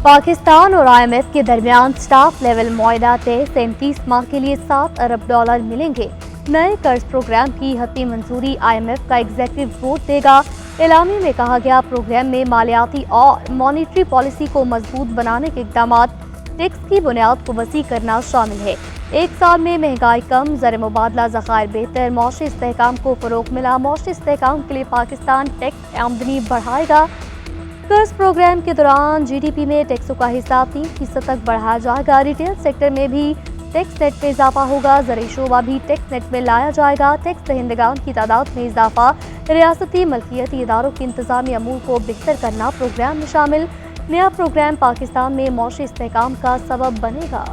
पाकिस्तान और IMF के दरमियान स्टाफ लेवल मुआहदा तय। 37 माह के लिए $7 अरब मिलेंगे। नए कर्ज प्रोग्राम की हतमी मंजूरी IMF का एग्जीक्यूटिव बोर्ड देगा। एलामी में कहा गया, प्रोग्राम में मालियाती और मॉनिटरी पॉलिसी को मजबूत बनाने के इकदाम, टैक्स की बुनियाद को वसी करना शामिल है। एक साल में महंगाई कम, ज़र मुबादला ज़खायर बेहतर, मौशी इस्तेहकाम को फ़रोग मिला। मौशी इस्तेहकाम के लिए पाकिस्तान टैक्स आमदनी बढ़ाएगा। कर्ज प्रोग्राम के दौरान GDP में टैक्सों का हिस्सा 3% तक बढ़ाया जाएगा। रिटेल सेक्टर में भी टैक्स नेट में इजाफा होगा। ज़रूरी शोबा भी टैक्स नेट में लाया जाएगा। टैक्स दहिंदगान की तादाद में इजाफा, रियासती मल्कियती इदारों की इंतजामी अमूर को बेहतर करना प्रोग्राम में शामिल। नया प्रोग्राम पाकिस्तान में मौशी इस्तेहकाम का सबब बनेगा।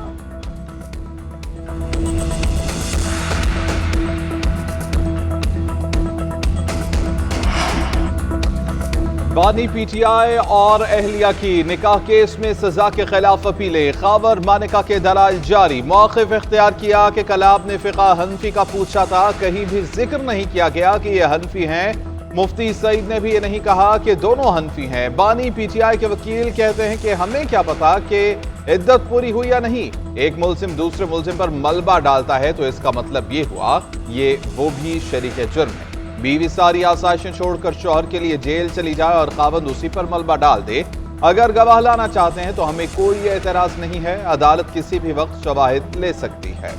बानी PTI और अहलिया की निकाह केस में सजा के खिलाफ अपीलें। खावर मानिका के दलाइल जारी। मौक़िफ़ इख्तियार किया कि कल आपने फ़िक़ा हनफी का पूछा था, कहीं भी जिक्र नहीं किया गया कि ये हनफी हैं। मुफ्ती सईद ने भी ये नहीं कहा कि दोनों हनफी हैं। बानी PTI के वकील कहते हैं कि हमें क्या पता कि इद्दत पूरी हुई या नहीं। एक मुल्जिम दूसरे मुल्जिम पर मलबा डालता है तो इसका मतलब ये हुआ ये वो भी शरीक जुर्म है। बीवी सारी आसाइशें छोड़कर शौहर के लिए जेल चली जाए और खावंद उसी पर मलबा डाल दे। अगर गवाह लाना चाहते हैं तो हमें कोई एतराज नहीं है। अदालत किसी भी वक्त शवाहिद ले सकती है।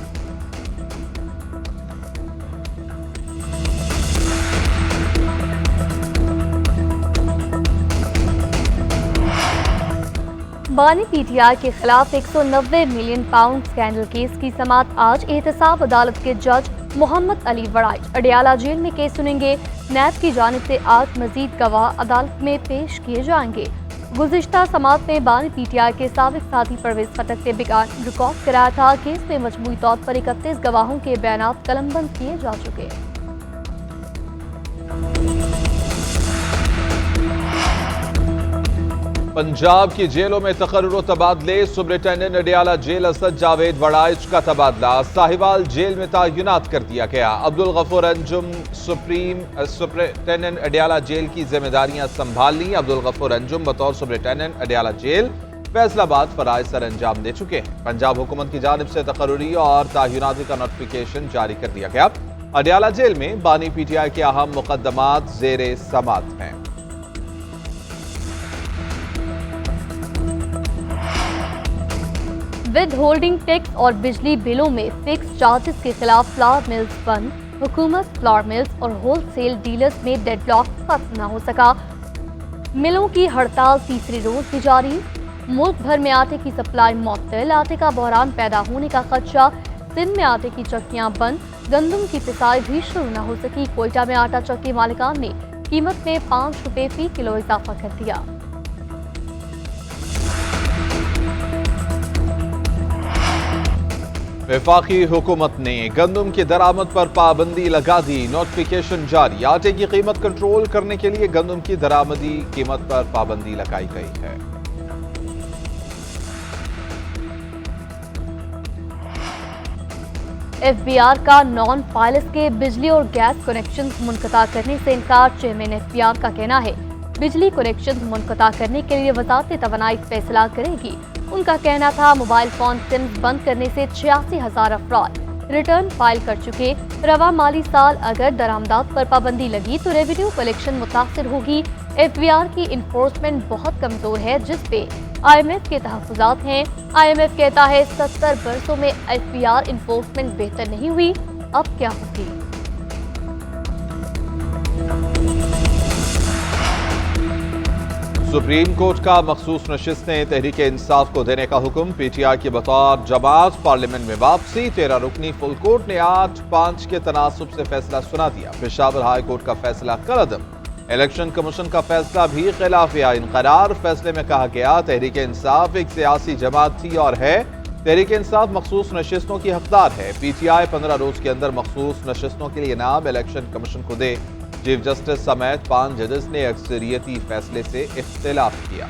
बानी PTI के खिलाफ 190 मिलियन पाउंड स्कैंडल केस की समाअत आज। एहतसाब अदालत के जज मोहम्मद अली वड़ाइच अडियाला जेल में केस सुनेंगे। नैब की जानिब से आज मजीद गवाह अदालत में पेश किए जाएंगे। गुज़िश्ता समाअत में बानी PTI के साबिक साथी परवेज खटक ने बयान रिकॉर्ड कराया था। केस में मजमूई तौर पर 31 गवाहों के बयानात कलमबंद किए जा चुके हैं। पंजाब की जेलों में तकर्रुर तबादले। सुपरिटेंडेंट अडियाला जेल असद जावेद वड़ाइच का तबादला साहिवाल जेल में तैनात कर दिया गया। अब्दुल गफूर अंजुम सुपरिटेंडेंट अडियाला जेल की जिम्मेदारियां संभाल ली। अब्दुल गफूर अंजुम बतौर सुपरिटेंडेंट अडियाला जेल फैसलाबाद फराइज सर अंजाम दे चुके हैं। पंजाब हुकूमत की जानिब से तकर्रुरी और तैनाती का नोटिफिकेशन जारी कर दिया गया। अडियाला जेल में बानी PTI के अहम मुकदमात जेरे समाअत हैं। विद होल्डिंग टैक्स और बिजली बिलों में फिक्स चार्जेस के खिलाफ फ्लावर मिल्स बंद। हुकूमत फ्लावर मिल्स और होलसेल डीलर्स में डेडलॉक खत्म न हो सका। मिलों की हड़ताल तीसरे रोज भी जारी। मुल्क भर में आटे की सप्लाई मुअत्तल। आटे का बहरान पैदा होने का खदशा। सिंध में आटे की चक्कियां बंद। गंदम की पिसाई भी शुरू न हो सकी। कोयटा में आटा चक्की मालिकान ने कीमत में 5 रुपए फी किलो इजाफा कर दिया। वफाकी हुकूमत ने गंदम की दरामद पर पाबंदी लगा दी। नोटिफिकेशन जारी। आटे की कीमत कंट्रोल करने के लिए गंदम की दरामदी कीमत पर पाबंदी लगाई गई है। FBR का नॉन फाइल्स के बिजली और गैस कनेक्शन मुनक़ता करने से इनकार। चेयरमैन FBR का कहना है बिजली कनेक्शन मुनक़ता करने के लिए वज़ारत तवानाई फैसला करेगी। उनका कहना था मोबाइल फोन सिम्स बंद करने से 86,000 अफराद रिटर्न फाइल कर चुके। रवा माली साल अगर दरामदात पर पाबंदी लगी तो रेवेन्यू कलेक्शन मुतासिर होगी। FBR की इन्फोर्समेंट बहुत कमजोर है जिस पे IMF के तहफ़्फ़ुज़ात हैं। IMF कहता है 70 बरसों में FBR इन्फोर्समेंट बेहतर नहीं हुई, अब क्या होगी। सुप्रीम कोर्ट का मखसूस नशिस्त ने तहरीक इंसाफ को देने का हुक्म। PTI की बतौर जमात पार्लियामेंट में वापसी। 13 रुकनी फुल कोर्ट ने 8-5 के तनासुब से फैसला सुना दिया। पेशावर हाई कोर्ट का फैसला कलअदम। इलेक्शन कमीशन का फैसला भी खिलाफ इनक़रार। फैसले में कहा गया तहरीक इंसाफ एक सियासी जमात थी और है। तहरीक इंसाफ मखसूस नशिस्तों की हकदार है। PTI 15 रोज के अंदर मखसूस नशिस्तों के लिए नाम इलेक्शन कमीशन को दे। चीफ जस्टिस समेत 5 जजेस ने अक्सरियती फैसले से इख्तिलाफ किया।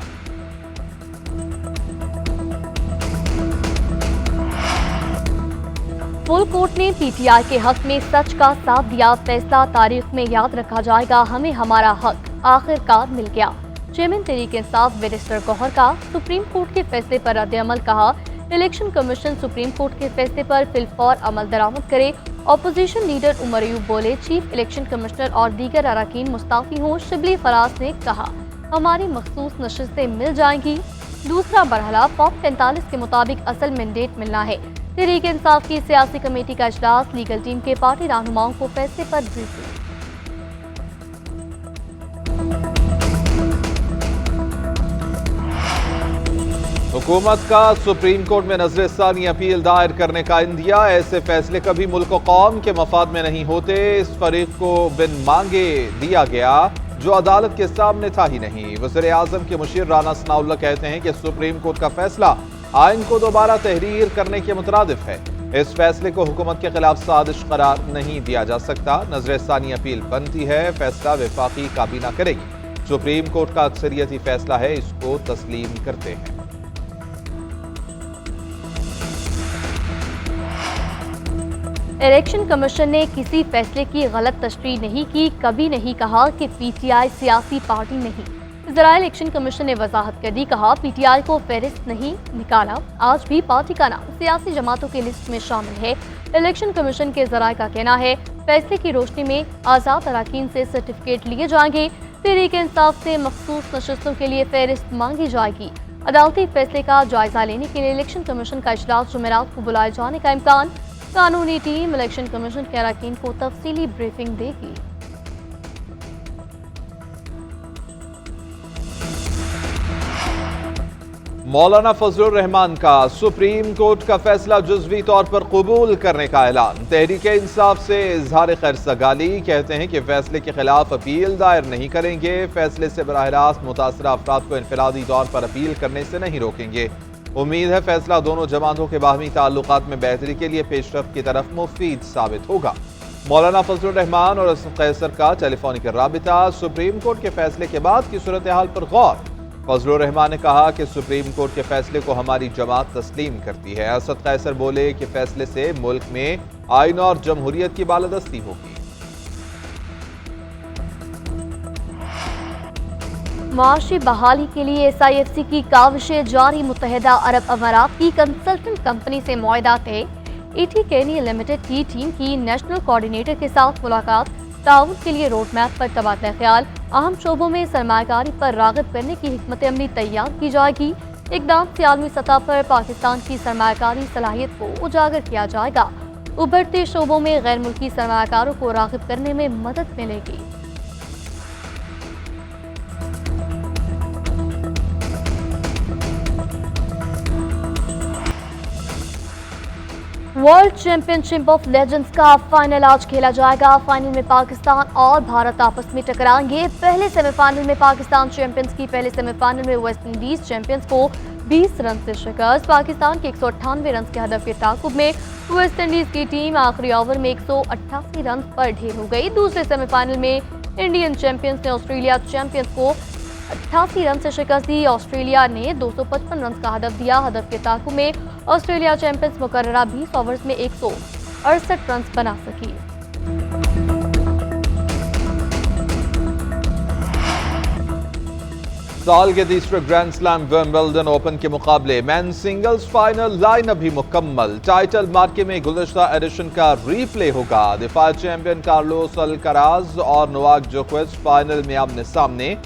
फुल कोर्ट ने PTI के हक में सच का साथ दिया। फैसला तारीख में याद रखा जाएगा। हमें हमारा हक आखिरकार मिल गया। चेयरमैन तहरीक इंसाफ बैरिस्टर गौहर का सुप्रीम कोर्ट के फैसले पर रद्द-ए-अमल। कहा, इलेक्शन कमीशन सुप्रीम कोर्ट के फैसले पर फिलफौर अमल दरामद करे। ऑपोजिशन लीडर उमर अयूब बोले, चीफ इलेक्शन कमिश्नर और दीगर अराकीन मुस्ताफी हों। शिबली फराज ने कहा, हमारी मखसूस नशिस्तें मिल जाएंगी। दूसरा मरहला फॉर्म 45 के मुताबिक असल मैंडेट मिलना है। तहरीक इंसाफ की सियासी कमेटी का इजलास, लीगल टीम के पार्टी रहनुमाओं को फैसले पर ब्रीफिंग। हुकूमत का सुप्रीम कोर्ट में नजरसानी अपील दायर करने का इंदिया। ऐसे फैसले कभी मुल्क और कौम के मफाद में नहीं होते। इस फरीक को बिन मांगे दिया गया जो अदालत के सामने था ही नहीं। वज़ीर आज़म के मुशीर राना सनाउल्लाह कहते हैं कि सुप्रीम कोर्ट का फैसला आइन को दोबारा तहरीर करने के मुतरादिफ है। इस फैसले को हुकूमत के खिलाफ साजिश करार नहीं दिया जा सकता। नजरसानी अपील बनती है, फैसला वफाकी काबीना करेगी। सुप्रीम कोर्ट का अक्सरियती फैसला है, इसको तस्लीम करते हैं। इलेक्शन कमीशन ने किसी फैसले की गलत तशरीह नहीं की। कभी नहीं कहा कि पीटीआई सियासी पार्टी नहीं। ज़राए इलेक्शन कमीशन ने वजाहत कर दी। कहा, पीटीआई को फहरिस्त नहीं निकाला। आज भी पार्टी का नाम सियासी जमातों की लिस्ट में शामिल है। इलेक्शन कमीशन के ज़राए का कहना है, फैसले की रोशनी में आज़ाद अराकीन से सर्टिफिकेट लिए जाएंगे। तहरीक इंसाफ से मखसूस नशिस्तों के लिए फहरिस्त मांगी जाएगी। अदालती फैसले का जायजा लेने के लिए इलेक्शन कमीशन का इजलास जुमेरात को बुलाए जाने का इम्कान। कानूनी टीम इलेक्शन कमीशन के अरकान को तफसीली ब्रीफिंग देगी। मौलाना फजलुर रहमान का सुप्रीम कोर्ट का फैसला जुज़वी तौर पर कबूल करने का ऐलान। तहरीक इंसाफ से इजहार खैरसगाली, कहते हैं कि फैसले के खिलाफ अपील दायर नहीं करेंगे। फैसले से बराह रास्त मुतासरा अफराद को इनफरादी तौर पर अपील करने से नहीं रोकेंगे। उम्मीद है फैसला दोनों जमातों के बाहमी ताल्लुकात में बेहतरी के लिए पेशरफ की तरफ मुफीद साबित होगा। मौलाना फजलुर रहमान और असद कैसर का टेलीफोनिक राबिता। सुप्रीम कोर्ट के फैसले के बाद की सूरत हाल पर गौर। फजलुर रहमान ने कहा कि सुप्रीम कोर्ट के फैसले को हमारी जमात तस्लीम करती है। असद कैसर बोले कि फैसले से मुल्क में आइन और जमहूरियत की बालादस्ती होगी। माशी बहाली के लिए SIFC की काविशें जारी। मुत्तहिदा अरब अमारात की कंसल्टेंट कंपनी से मुआहदा तय। ET केनी लिमिटेड की टीम की नेशनल कोऑर्डिनेटर के साथ मुलाकात। ताउन के लिए रोड मैप पर तबादला ख्याल। अहम शोबों में सरमायाकारी पर राग़िब करने की हिकमत अमली तैयार की जाएगी। इक़दाम से आलमी सतह पर पाकिस्तान की सरमायाकारी सलाहियत को उजागर किया जाएगा। उभरते शोबों में गैर मुल्की सरमायाकारों को राग़िब करने में मदद मिलेगी। वर्ल्ड चैंपियनशिप ऑफ लेजेंड्स का फाइनल आज खेला जाएगा। फाइनल में पाकिस्तान और भारत आपस में टकराएंगे। पहले सेमीफाइनल में पाकिस्तान चैंपियंस की पहले सेमीफाइनल में वेस्ट इंडीज चैंपियंस को 20 रन से शिकस्त। पाकिस्तान के 198 रन के हदफ के ताकुब में वेस्ट इंडीज की टीम आखिरी ओवर में 188 रन पर ढेर हो गई। दूसरे सेमीफाइनल में इंडियन चैंपियंस ने ऑस्ट्रेलिया चैंपियंस को 88 रन से शिकस्त दी। ऑस्ट्रेलिया ने 255 रन का हदफ दिया। हदफ के ताकुब में ऑस्ट्रेलिया चैंपियंस मुकर्ररा 20 ओवर्स में 168 रन बना सकी। साल के तीसरे ग्रैंड स्लैम विंबलडन ओपन के मुकाबले मेन सिंगल्स फाइनल लाइन अभी मुकम्मल। टाइटल मार्के में गुज़श्ता एडिशन का रीप्ले होगा। दिफाई चैंपियन कार्लोस अल्कराज और नोवाक जोकोविच फाइनल में आमने सामने।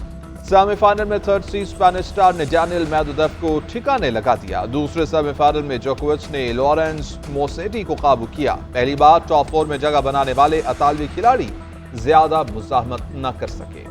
सेमीफाइनल में थर्ड सीड स्पेनिश स्टार ने डैनियल मेदवेदेव को ठिकाने लगा दिया। दूसरे सेमीफाइनल में जोकोविच ने लॉरेंस मोसेटी को काबू किया। पहली बार टॉप 4 में जगह बनाने वाले इतालवी खिलाड़ी ज्यादा मुज़ाहमत न कर सके।